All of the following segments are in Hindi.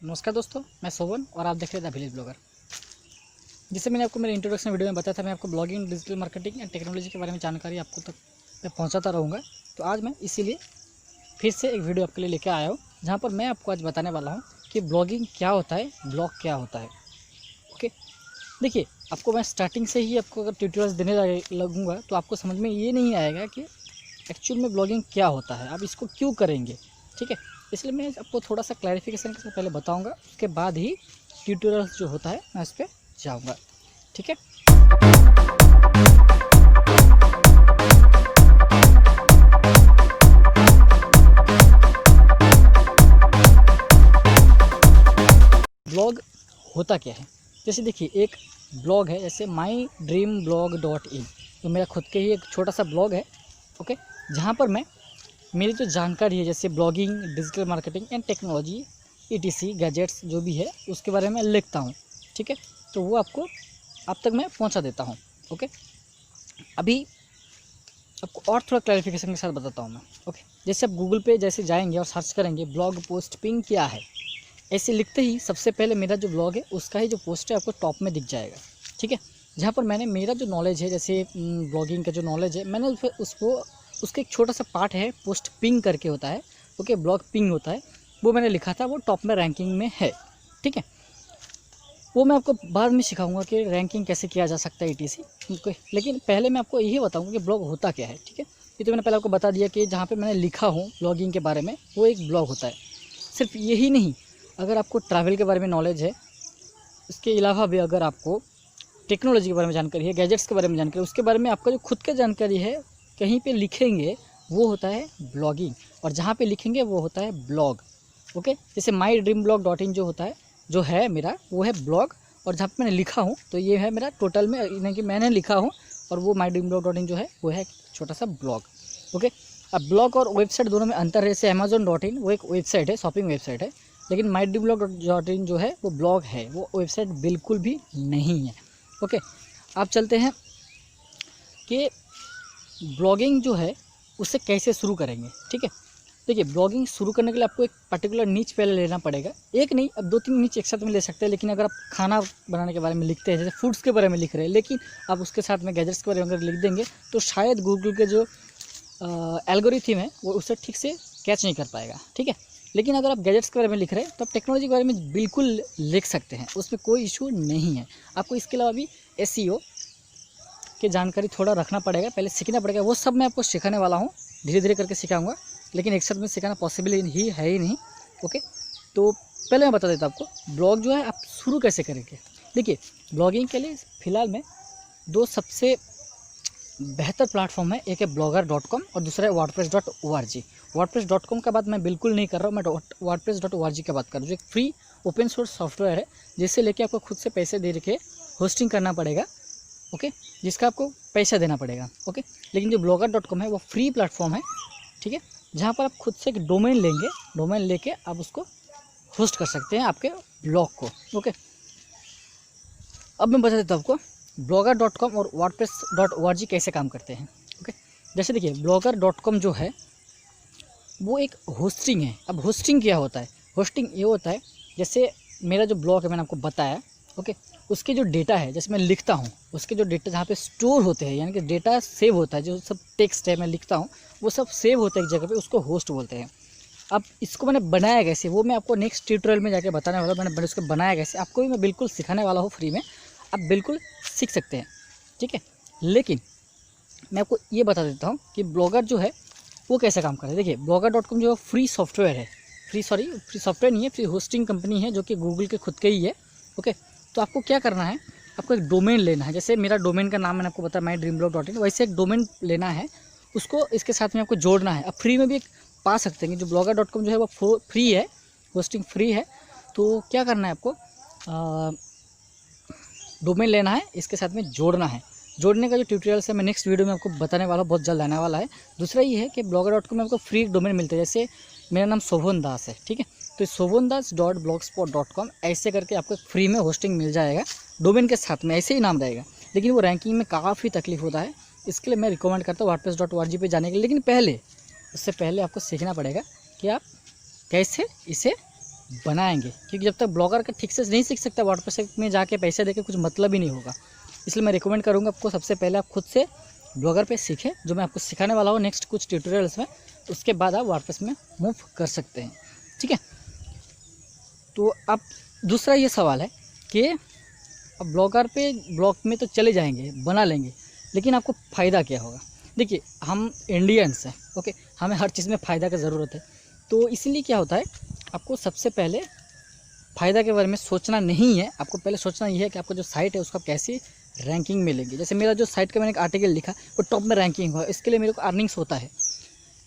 नमस्कार दोस्तों, मैं सोवन और आप देख रहे थे विलेज ब्लॉगर। जिससे मैंने आपको मेरे इंट्रोडक्शन वीडियो में बताया था, मैं आपको blogging, digital marketing and technology के बारे में जानकारी आपको तक मैं पहुंचाता रहूँगा। तो आज मैं इसीलिए फिर से एक वीडियो आपके लिए लेकर आया हूँ, जहाँ पर मैं आपको आज बताने वाला हूँ कि ब्लॉगिंग क्या होता है, ब्लॉग क्या होता है। ओके, देखिए, आपको मैं स्टार्टिंग से ही आपको अगर ट्यूटोरियल्स देने लगूँगा तो आपको समझ में ये नहीं आएगा कि एक्चुअल में ब्लॉगिंग क्या होता है, आप इसको क्यों करेंगे। ठीक है, इसलिए मैं आपको थोड़ा सा क्लैरिफिकेशन से पहले बताऊंगा, उसके बाद ही ट्यूटोरियल्स जो होता है मैं उस पर जाऊँगा। ठीक है, ब्लॉग होता क्या है। जैसे देखिए, एक ब्लॉग है जैसे mydreamblog.in, तो मेरा खुद के ही एक छोटा सा ब्लॉग है। ओके, जहाँ पर मैं मेरी जो जानकारी है जैसे blogging, digital marketing and technology ETC gadgets जो भी है उसके बारे में लिखता हूँ। ठीक है, तो वो आपको आप तक मैं पहुँचा देता हूँ। ओके, अभी आपको और थोड़ा क्लैरिफिकेशन के साथ बताता हूँ मैं। ओके, जैसे आप गूगल पे जैसे जाएंगे और सर्च करेंगे ब्लॉग पोस्टिंग क्या है, ऐसे लिखते ही सबसे पहले मेरा जो ब्लॉग है उसका ही जो पोस्ट है आपको टॉप में दिख जाएगा। ठीक है, जहाँ पर मैंने मेरा जो नॉलेज है जैसे ब्लॉगिंग का जो नॉलेज है, मैंने उसको उसका एक छोटा सा पार्ट है, पोस्ट पिंग करके होता है। ओके, ब्लॉग पिंग होता है, वो मैंने लिखा था, वो टॉप में रैंकिंग में है। ठीक है, वो मैं आपको बाद में सिखाऊंगा कि रैंकिंग कैसे किया जा सकता है ETC। ओके, लेकिन पहले मैं आपको यही बताऊंगा कि ब्लॉग होता क्या है। ठीक है, ये तो मैंने पहले आपको बता दिया कि जहाँ पे मैंने लिखा हूँ ब्लॉगिंग के बारे में, वो एक ब्लॉग होता है। सिर्फ यही नहीं, अगर आपको ट्रैवल के बारे में नॉलेज है, इसके अलावा भी अगर आपको टेक्नोलॉजी के बारे में जानकारी है, गैजेट्स के बारे में जानकारी, उसके बारे में आपका जो खुद का जानकारी है कहीं पे लिखेंगे, वो होता है ब्लॉगिंग। और जहाँ पे लिखेंगे वो होता है ब्लॉग। ओके, जैसे mydreamblog.in जो होता है, जो है मेरा, वो है ब्लॉग। और जहाँ पे मैंने लिखा हूँ तो ये है मेरा टोटल में, यानी कि मैंने लिखा हूँ, और वो mydreamblog.in जो है वो है छोटा सा ब्लॉग। ओके, अब ब्लॉग और वेबसाइट दोनों में अंतर है। जैसे Amazon.in वो एक वेबसाइट है, शॉपिंग वेबसाइट है, लेकिन mydreamblog.in जो है वो ब्लॉग है, वो वेबसाइट बिल्कुल भी नहीं है। ओके, आप चलते हैं कि ब्लॉगिंग जो है उसे कैसे शुरू करेंगे। ठीक है, देखिए, ब्लॉगिंग शुरू करने के लिए आपको एक पर्टिकुलर नीच पहले लेना पड़ेगा। एक नहीं, अब 2-3 नीच एक साथ में ले सकते हैं। लेकिन अगर आप खाना बनाने के बारे में लिखते हैं, जैसे फूड्स के बारे में लिख रहे हैं, लेकिन आप उसके साथ में गैजेट्स के बारे में अगर लिख देंगे तो शायद गूगल के जो एल्गोरिथम है वो उसे ठीक से कैच नहीं कर पाएगा। ठीक है, लेकिन अगर आप गैजेट्स के बारे में लिख रहे हैं तो आप टेक्नोलॉजी के बारे में बिल्कुल लिख सकते हैं, उसमें कोई इशू नहीं है। आपको इसके अलावा भी SEO की जानकारी थोड़ा रखना पड़ेगा, पहले सीखना पड़ेगा। वो सब मैं आपको सिखाने वाला हूँ, धीरे धीरे करके सिखाऊंगा, लेकिन एक साथ में सिखाना पॉसिबल ही है ही नहीं। ओके, तो पहले मैं बता देता हूँ आपको ब्लॉग जो है आप शुरू कैसे करेंगे। देखिए, ब्लॉगिंग के लिए फ़िलहाल में 2 सबसे बेहतर प्लेटफॉर्म है, एक है blogger.com और दूसरा है wordpress.org। wordpress.com का बात मैं बिल्कुल नहीं कर रहा हूँ, मैं wordpress.org की बात कर रहा हूँ, जो एक फ्री ओपन सोर्स सॉफ्टवेयर है, जिससे लेके आपको खुद से पैसे दे के होस्टिंग करना पड़ेगा। ओके, जिसका आपको पैसा देना पड़ेगा। ओके, लेकिन जो blogger.com है वो फ्री प्लेटफॉर्म है। ठीक है, जहाँ पर आप खुद से एक डोमेन लेंगे, डोमेन लेके आप उसको होस्ट कर सकते हैं आपके ब्लॉग को। ओके, अब मैं बता देता हूँ आपको blogger.com और wordpress.org कैसे काम करते हैं। ओके, जैसे देखिए, blogger.com जो है वो एक होस्टिंग है। अब होस्टिंग क्या होता है, होस्टिंग ये होता है, जैसे मेरा जो ब्लॉग है मैंने आपको बताया। ओके, उसके जो डेटा है, जैसे मैं लिखता हूँ, उसके जो डेटा जहाँ पे स्टोर होते हैं, यानी कि डेटा सेव होता है, जो सब टेक्स्ट है मैं लिखता हूँ वो सब सेव होता है एक जगह पे, उसको होस्ट बोलते हैं। अब इसको मैंने बनाया कैसे, वो मैं आपको नेक्स्ट ट्यूटोरियल में जाके बताने वाला हूँ। मैंने उसको बनाया कैसे, आपको भी मैं बिल्कुल सिखाने वाला हूँ फ्री में, आप बिल्कुल सीख सकते हैं। ठीक है, लेकिन मैं आपको ये बता देता हूँ कि ब्लॉगर जो है वो कैसे काम कर रहा है। देखिए, blogger.com जो फ्री सॉफ्टवेयर है, फ्री सॉफ्टवेयर नहीं है, फ्री होस्टिंग कंपनी है, जो कि गूगल के खुद के ही है। ओके, तो आपको क्या करना है, आपको एक डोमेन लेना है। जैसे मेरा डोमेन का नाम मैंने आपको बताया mydreamblog.in, वैसे एक डोमेन लेना है, उसको इसके साथ में आपको जोड़ना है। अब फ्री में भी एक पा सकते हैं, जो blogger.com जो है वो फ्री है, होस्टिंग फ्री है। तो क्या करना है आपको, डोमेन लेना है, इसके साथ में जोड़ना है। जोड़ने का जो ट्यूटोरियल है मैं नेक्स्ट वीडियो में आपको बताने वाला हूँ, बहुत जल्द आने वाला है। दूसरा ये है कि blogger.com में आपको फ्री डोमेन मिलता है। जैसे मेरा नाम शोभन दास है, ठीक है, तो shobhandas.blogspot.com ऐसे करके आपको फ्री में होस्टिंग मिल जाएगा, डोमेन के साथ में ऐसे ही नाम रहेगा। लेकिन वो रैंकिंग में काफ़ी तकलीफ होता है, इसके लिए मैं रिकमेंड करता हूँ wordpress.org पे जाने के लिए। लेकिन उससे पहले आपको सीखना पड़ेगा कि आप कैसे इसे बनाएंगे, क्योंकि जब तक ब्लॉगर का ठीक से नहीं सीख सकता वर्डप्रेस में जाके पैसे देके कुछ मतलब ही नहीं होगा। इसलिए मैं रिकमेंड करूँगा आपको सबसे पहले आप खुद से ब्लॉगर पे सीखें, जो मैं आपको सिखाने वाला हूँ नेक्स्ट कुछ ट्यूटोरियल्स में, उसके बाद आप वर्डप्रेस में मूव कर सकते हैं। ठीक है, तो अब दूसरा ये सवाल है कि अब ब्लॉग में तो चले जाएंगे, बना लेंगे, लेकिन आपको फ़ायदा क्या होगा। देखिए हम इंडियंस हैं, ओके, हमें हर चीज़ में फ़ायदा की ज़रूरत है। तो इसलिए क्या होता है, आपको सबसे पहले फ़ायदा के बारे में सोचना नहीं है, आपको पहले सोचना ये है कि आपका जो साइट है उसका कैसी रैंकिंग मिलेगी। जैसे मेरा जो साइट का मैंने एक आर्टिकल लिखा वो टॉप में रैंकिंग हुआ, इसके लिए मेरे को अर्निंग्स होता है।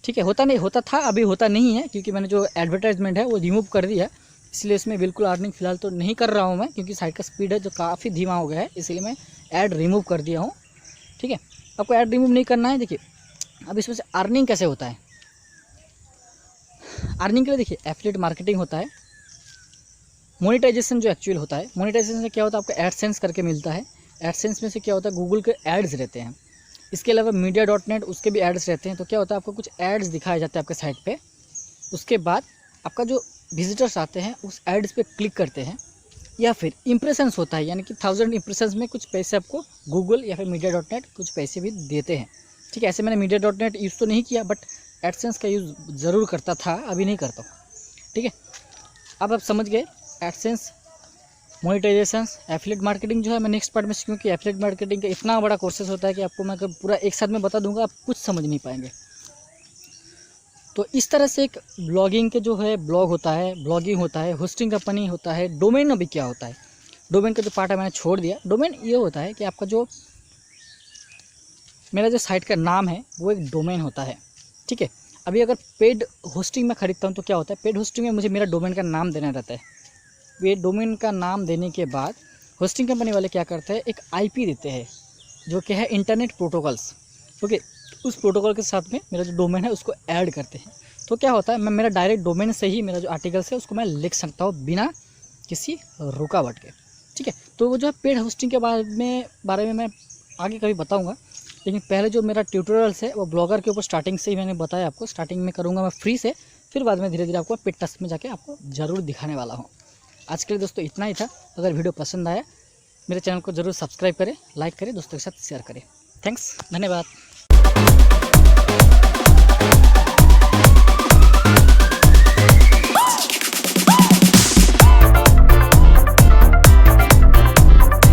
ठीक है, होता था, अभी होता नहीं है, क्योंकि मैंने जो एडवर्टाइजमेंट है वो रिमूव कर दिया, इसलिए इसमें बिल्कुल अर्निंग फ़िलहाल तो नहीं कर रहा हूँ मैं, क्योंकि साइट का स्पीड है जो काफ़ी धीमा हो गया है, इसलिए मैं ऐड रिमूव कर दिया हूँ। ठीक है, आपको ऐड रिमूव नहीं करना है। देखिए अब इसमें से अर्निंग कैसे होता है। अर्निंग के लिए देखिए एफिलिएट मार्केटिंग होता है, मोनेटाइजेशन जो एक्चुअल होता है। मोनेटाइजेशन से क्या होता है, आपको एडसेंस करके मिलता है। एडसेंस में से क्या होता है, गूगल के एड्स रहते हैं। इसके अलावा मीडिया.नेट उसके भी एड्स रहते हैं। तो क्या होता है, आपको कुछ एड्स दिखाए जाते हैं आपके साइट पे, उसके बाद आपका जो विजिटर्स आते हैं उस एड्स पे क्लिक करते हैं, या फिर इंप्रेशंस होता है, यानी कि 1000 इंप्रेशंस में कुछ पैसे आपको गूगल या फिर मीडिया.नेट कुछ पैसे भी देते हैं। ठीक है, ऐसे मैंने मीडिया.नेट यूज़ तो नहीं किया, बट एडसेंस का यूज़ ज़रूर करता था, अभी नहीं करता हूँ। ठीक है, अब आप समझ गए एडसेंस, मोनेटाइजेशन, एफिलिएट मार्केटिंग जो है मैं नेक्स्ट पार्ट में सीखूँ कि एफिलिएट मार्केटिंग का इतना बड़ा कोर्सेज होता है कि आपको मैं पूरा एक साथ में बता दूंगा, आप कुछ समझ नहीं पाएंगे। तो इस तरह से एक ब्लॉगिंग के जो है ब्लॉग होता है, ब्लॉगिंग होता है, होस्टिंग कंपनी होता है, डोमेन अभी क्या होता है। डोमेन का जो पार्ट है मैंने छोड़ दिया। डोमेन ये होता है कि आपका जो मेरा जो साइट का नाम है वो एक डोमेन होता है। ठीक है, अभी अगर पेड होस्टिंग में खरीदता हूँ तो क्या होता है, पेड होस्टिंग में मुझे मेरा डोमेन का नाम देना रहता है। ये डोमेन का नाम देने के बाद होस्टिंग कंपनी वाले क्या करते हैं, एक आईपी देते हैं जो कि है इंटरनेट प्रोटोकॉल्स। ओके, उस प्रोटोकॉल के साथ में मेरा जो डोमेन है उसको ऐड करते हैं। तो क्या होता है, मैं मेरा डायरेक्ट डोमेन से ही मेरा जो आर्टिकल्स है उसको मैं लिख सकता हूँ बिना किसी रुकावट के। ठीक है, तो वो जो है पेड होस्टिंग के बारे में मैं आगे कभी बताऊँगा, लेकिन पहले जो मेरा ट्यूटोरियल्स है वो ब्लॉगर के ऊपर स्टार्टिंग से ही मैंने बताया आपको। स्टार्टिंग में करूँगा मैं फ्री से, फिर बाद में धीरे धीरे आपको पेड टास्क में जाके आपको ज़रूर दिखाने वाला हूँ। आज के लिए दोस्तों इतना ही था। अगर वीडियो पसंद आया मेरे चैनल को ज़रूर सब्सक्राइब करें, लाइक करें, दोस्तों के साथ शेयर करें। थैंक्स, धन्यवाद।